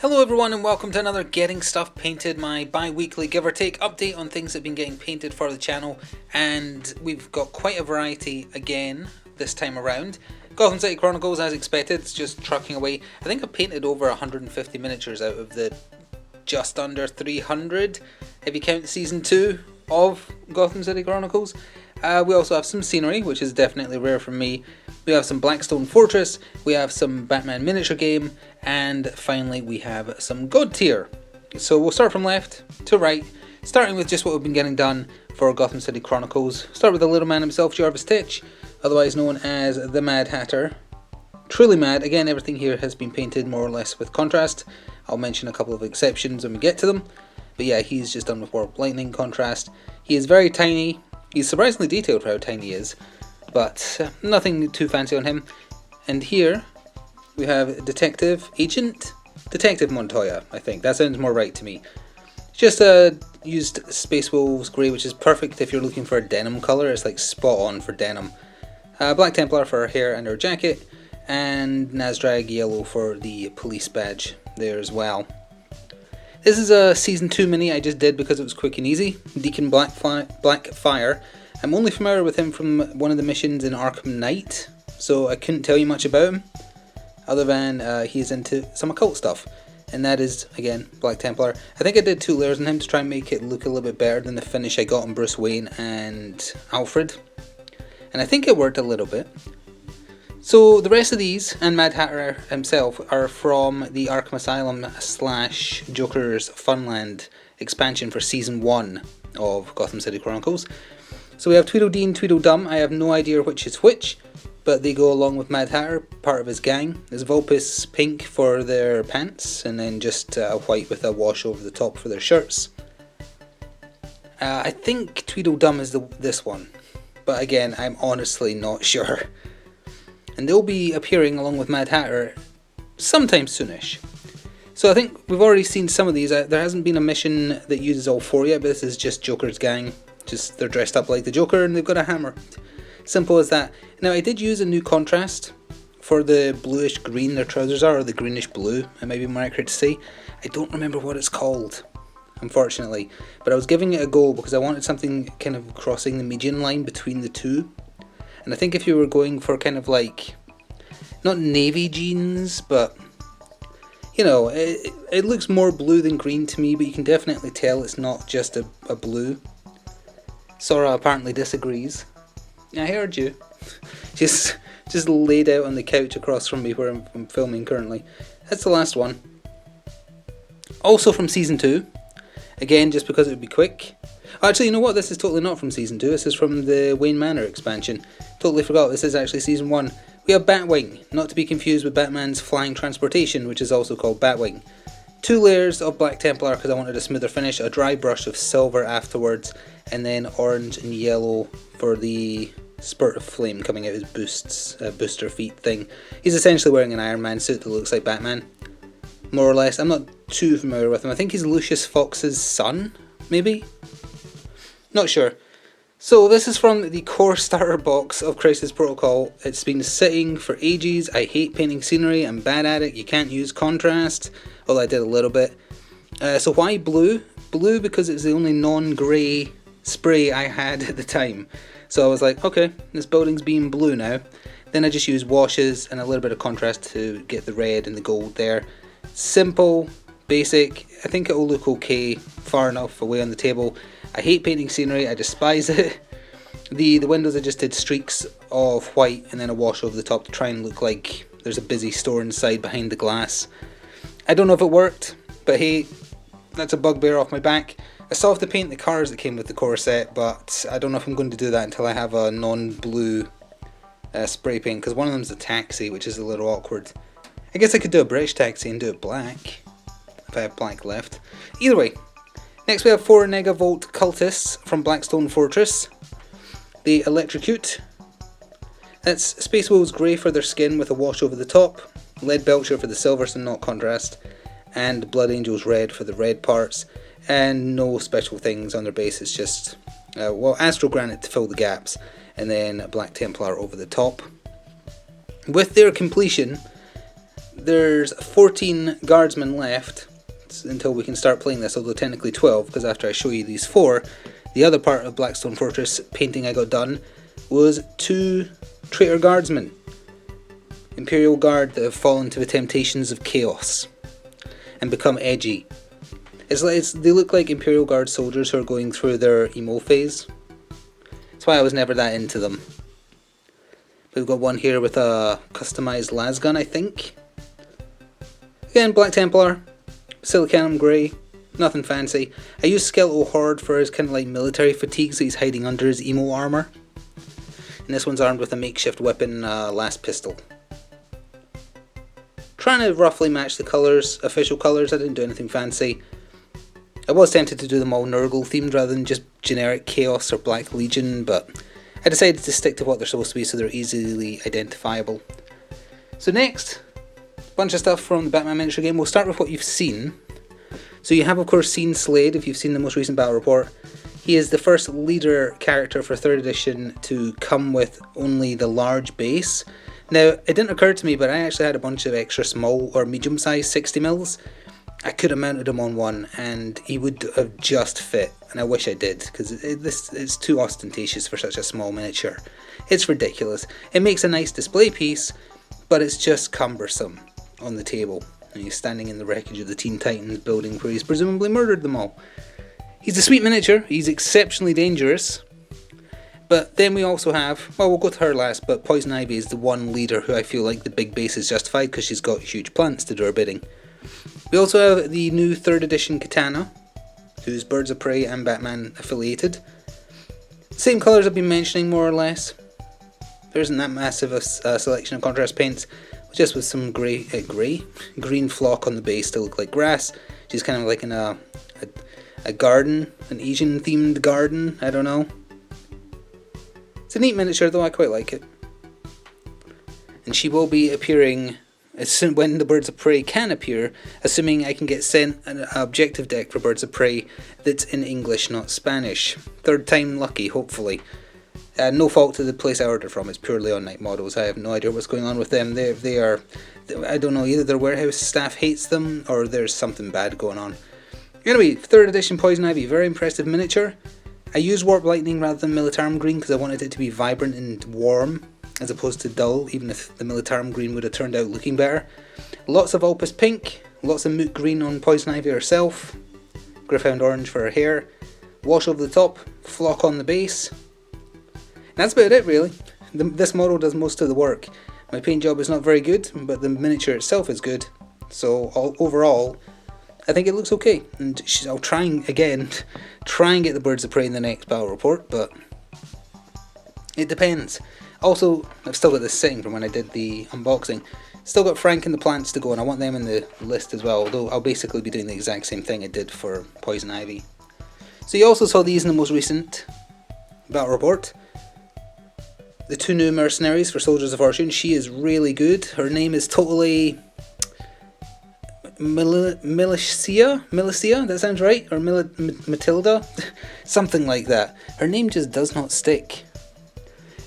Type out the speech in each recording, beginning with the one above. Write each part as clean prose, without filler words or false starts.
Hello everyone and welcome to another Getting Stuff Painted, my bi-weekly give or take update on things that have been getting painted for the channel, and we've got quite a variety again this time around. Gotham City Chronicles, as expected, it's just trucking away. I think I've painted over 150 miniatures out of the just under 300, if you count Season 2 of Gotham City Chronicles. We also have some scenery, which is definitely rare for me. We have some Blackstone Fortress, we have some Batman miniature game, and finally we have some Godtear. So we'll start from left to right, starting with just what we've been getting done for Gotham City Chronicles. Start with the little man himself, Jarvis Titch, otherwise known as the Mad Hatter. Truly mad. Again, everything here has been painted more or less with contrast. I'll mention a couple of exceptions when we get to them. But yeah, he's just done with Warp Lightning contrast. He is very tiny. He's surprisingly detailed for how tiny he is, but nothing too fancy on him. And here we have Detective Montoya, I think. That sounds more right to me. Just used Space Wolves Grey, which is perfect if you're looking for a denim colour. It's like spot on for denim. Black Templar for her hair and her jacket, and Nazdrag Yellow for the police badge there as well. This is a Season 2 mini I just did because it was quick and easy. Deacon Blackfire. I'm only familiar with him from one of the missions in Arkham Knight, so I couldn't tell you much about him, other than he's into some occult stuff. And that is, again, Black Templar. I think I did 2 layers on him to try and make it look a little bit better than the finish I got on Bruce Wayne and Alfred. And I think it worked a little bit. So the rest of these, and Mad Hatter himself, are from the Arkham Asylum / Joker's Funland expansion for Season 1 of Gotham City Chronicles. So we have Tweedledee and Tweedledum. I have no idea which is which, but they go along with Mad Hatter, part of his gang. There's Vulpes pink for their pants, and then just white with a wash over the top for their shirts. I think Tweedledum is this one, but again, I'm honestly not sure. And they'll be appearing along with Mad Hatter sometime soonish. So I think we've already seen some of these. There hasn't been a mission that uses all 4 yet, but this is just Joker's gang. Just they're dressed up like the Joker and they've got a hammer. Simple as that. Now I did use a new contrast for the bluish green their trousers are, or the greenish blue, it might be more accurate to say. I don't remember what it's called, unfortunately. But I was giving it a go because I wanted something kind of crossing the median line between the two. And I think if you were going for kind of like, not navy jeans, but, you know, it looks more blue than green to me, but you can definitely tell it's not just a blue. Sora apparently disagrees. I heard you. Just laid out on the couch across from me where I'm filming currently. That's the last one. Also from Season 2. Again, just because it would be quick. Actually, you know what? This is totally not from Season 2. This is from the Wayne Manor expansion. Totally forgot. This is actually Season 1. We have Batwing, not to be confused with Batman's flying transportation, which is also called Batwing. 2 layers of Black Templar because I wanted a smoother finish, a dry brush of silver afterwards, and then orange and yellow for the spurt of flame coming out his booster feet thing. He's essentially wearing an Iron Man suit that looks like Batman, more or less. I'm not too familiar with him. I think he's Lucius Fox's son, maybe? Not sure. So this is from the core starter box of Crisis Protocol. It's been sitting for ages. I hate painting scenery. I'm bad at it. You can't use contrast. Although I did a little bit. So why blue? Blue because it's the only non-grey spray I had at the time. So I was like, okay, this building's being blue now. Then I just used washes and a little bit of contrast to get the red and the gold there. Simple, basic. I think it will look okay far enough away on the table. I hate painting scenery, I despise it. The windows I just did streaks of white and then a wash over the top to try and look like there's a busy store inside behind the glass. I don't know if it worked, but hey, that's a bugbear off my back. I still have to paint the cars that came with the core set, but I don't know if I'm going to do that until I have a non-blue spray paint, because one of them's a taxi, which is a little awkward. I guess I could do a British taxi and do it black, if I have black left. Either way. Next we have 4 Negavolt cultists from Blackstone Fortress. They electrocute. That's Space Wolves Grey for their skin with a wash over the top, Lead Belcher for the silver so not contrast, and Blood Angels Red for the red parts, and no special things on their base. It's just, Astral Granite to fill the gaps, and then Black Templar over the top. With their completion, There's 14 guardsmen left until we can start playing this, although technically 12, because after I show you these 4, the other part of Blackstone Fortress painting I got done was 2 traitor guardsmen. Imperial Guard that have fallen to the temptations of chaos and become edgy. They look like Imperial Guard soldiers who are going through their emo phase. That's why I was never that into them. We've got one here with a customised lasgun, I think. Again, Black Templar, Silicanum Grey, nothing fancy. I used Skeletal Horde for his kind of like military fatigue, so he's hiding under his emo armour. And this one's armed with a makeshift weapon, last pistol. Trying to roughly match the colours, official colours. I didn't do anything fancy. I was tempted to do them all Nurgle themed rather than just generic Chaos or Black Legion, but I decided to stick to what they're supposed to be so they're easily identifiable. So next, a bunch of stuff from the Batman miniature game. We'll start with what you've seen. So you have of course seen Slade if you've seen the most recent battle report. He is the first leader character for 3rd edition to come with only the large base. Now, it didn't occur to me, but I actually had a bunch of extra small or medium sized 60mm. I could have mounted him on one and he would have just fit, and I wish I did, because it's too ostentatious for such a small miniature. It's ridiculous. It makes a nice display piece, but it's just cumbersome on the table. And he's standing in the wreckage of the Teen Titans building where he's presumably murdered them all. He's a sweet miniature, he's exceptionally dangerous, but then we also have, well, we'll go to her last, but Poison Ivy is the one leader who I feel like the big base is justified because she's got huge plants to do her bidding. We also have the new 3rd edition Katana, who's Birds of Prey and Batman affiliated. Same colours I've been mentioning more or less. There isn't that massive a selection of contrast paints, just with some green flock on the base to look like grass. She's kind of like in a garden, an Asian themed garden, I don't know. It's a neat miniature though, I quite like it. And she will be appearing when the Birds of Prey can appear, assuming I can get sent an objective deck for Birds of Prey that's in English, not Spanish. 3rd time lucky, hopefully. No fault to the place I ordered from, it's purely on Night Models. I have no idea what's going on with them. They are, I don't know, either their warehouse staff hates them or there's something bad going on. Anyway, 3rd edition Poison Ivy, very impressive miniature. I used Warp Lightning rather than Militarum Green because I wanted it to be vibrant and warm, as opposed to dull, even if the Militarum Green would have turned out looking better. Lots of Opus Pink, lots of Moot Green on Poison Ivy herself, Gryph-hound Orange for her hair, wash over the top, flock on the base. And that's about it really. This model does most of the work. My paint job is not very good, but the miniature itself is good. So overall, I think it looks okay. And I'll try and get the Birds of Prey in the next battle report, but it depends. Also, I've still got this sitting from when I did the unboxing. Still got Frank and the plants to go, and I want them in the list as well, although I'll basically be doing the exact same thing I did for Poison Ivy. So you also saw these in the most recent battle report. The 2 new mercenaries for Soldiers of Fortune. She is really good. Her name is totally Milicia, that sounds right? Or Matilda? Something like that. Her name just does not stick.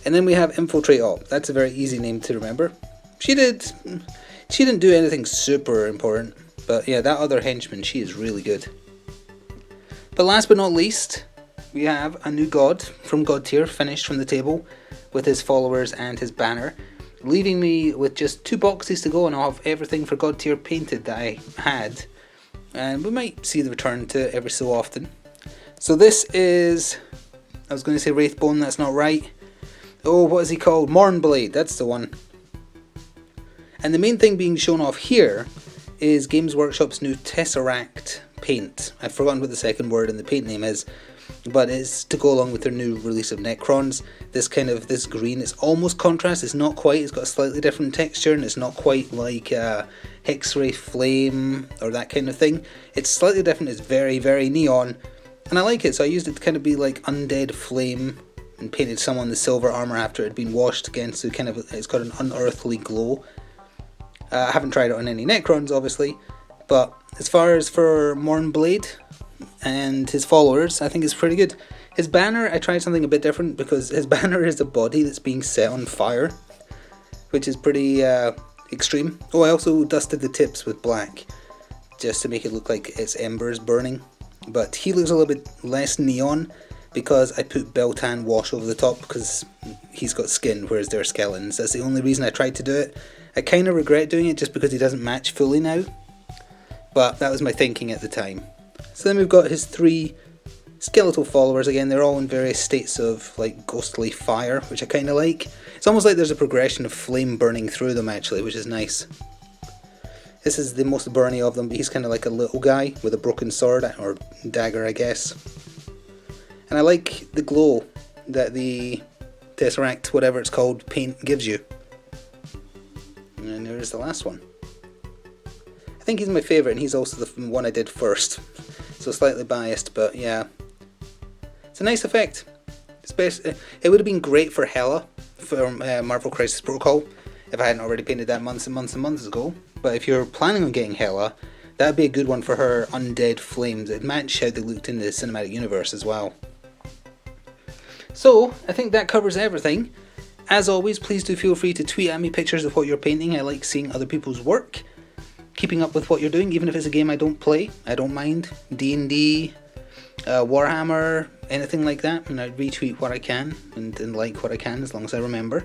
And then we have Infiltrate Op. That's a very easy name to remember. She didn't do anything super important, but yeah, that other henchman, she is really good. But last but not least, we have a new god from Godtear finished from the table with his followers and his banner, leaving me with just 2 boxes to go, and I'll have everything for Godtear painted that I had. And we might see the return to it every so often. So this is, I was going to say Wraithbone, that's not right. Oh, what is he called? Mornblade, that's the one. And the main thing being shown off here is Games Workshop's new Tesseract paint. I've forgotten what the second word in the paint name is, but it's to go along with their new release of Necrons. This green, it's almost contrast, it's not quite, it's got a slightly different texture, and it's not quite like X-Ray Flame or that kind of thing. It's slightly different, it's very, very neon, and I like it, so I used it to kind of be like Undead Flame, and painted some on the silver armour after it had been washed again, so it's got an unearthly glow. I haven't tried it on any Necrons, obviously, but as far as for Mornblade and his followers, I think it's pretty good. His banner, I tried something a bit different, because his banner is a body that's being set on fire, which is pretty extreme. Oh, I also dusted the tips with black, just to make it look like it's embers burning. But he looks a little bit less neon, because I put Beltan wash over the top, because he's got skin, whereas they're skeletons. That's the only reason I tried to do it. I kind of regret doing it just because he doesn't match fully now, but that was my thinking at the time. So then we've got his 3 skeletal followers. Again, they're all in various states of like ghostly fire, which I kind of like. It's almost like there's a progression of flame burning through them actually, which is nice. This is the most burny of them, but he's kind of like a little guy with a broken sword, or dagger I guess. And I like the glow that the Tesseract, whatever it's called, paint gives you. And there's the last one. I think he's my favourite, and he's also the one I did first. So slightly biased, but yeah. It's a nice effect. Especially, it would have been great for Hela, for Marvel Crisis Protocol, if I hadn't already painted that months and months and months ago. But if you're planning on getting Hela, that would be a good one for her undead flames. It'd match how they looked in the cinematic universe as well. So, I think that covers everything. As always, please do feel free to tweet at me pictures of what you're painting. I like seeing other people's work. Keeping up with what you're doing, even if it's a game I don't play, I don't mind. D&D, Warhammer, anything like that, and I retweet what I can and like what I can as long as I remember.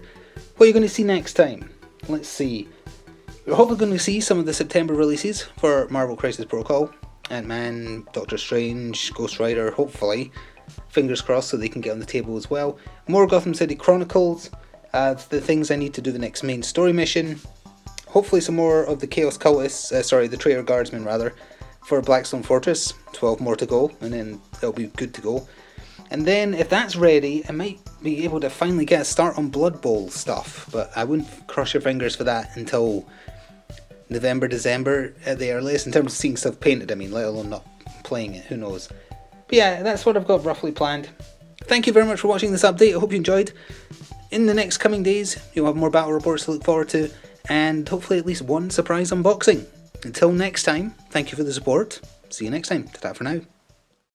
What are you going to see next time? Let's see. We're hopefully going to see some of the September releases for Marvel Crisis Protocol. Ant-Man, Doctor Strange, Ghost Rider, hopefully. Fingers crossed so they can get on the table as well. More Gotham City Chronicles, the things I need to do the next main story mission. Hopefully some more of the Chaos Cultists, the Traitor Guardsmen rather, for Blackstone Fortress. 12 more to go, and then it'll be good to go. And then, if that's ready, I might be able to finally get a start on Blood Bowl stuff, but I wouldn't cross your fingers for that until November, December at the earliest, in terms of seeing stuff painted, I mean, let alone not playing it, who knows. But yeah, that's what I've got roughly planned. Thank you very much for watching this update, I hope you enjoyed. In the next coming days, you'll have more battle reports to look forward to, and hopefully at least one surprise unboxing. Until next time, thank you for the support. See you next time. Ta-ta for now.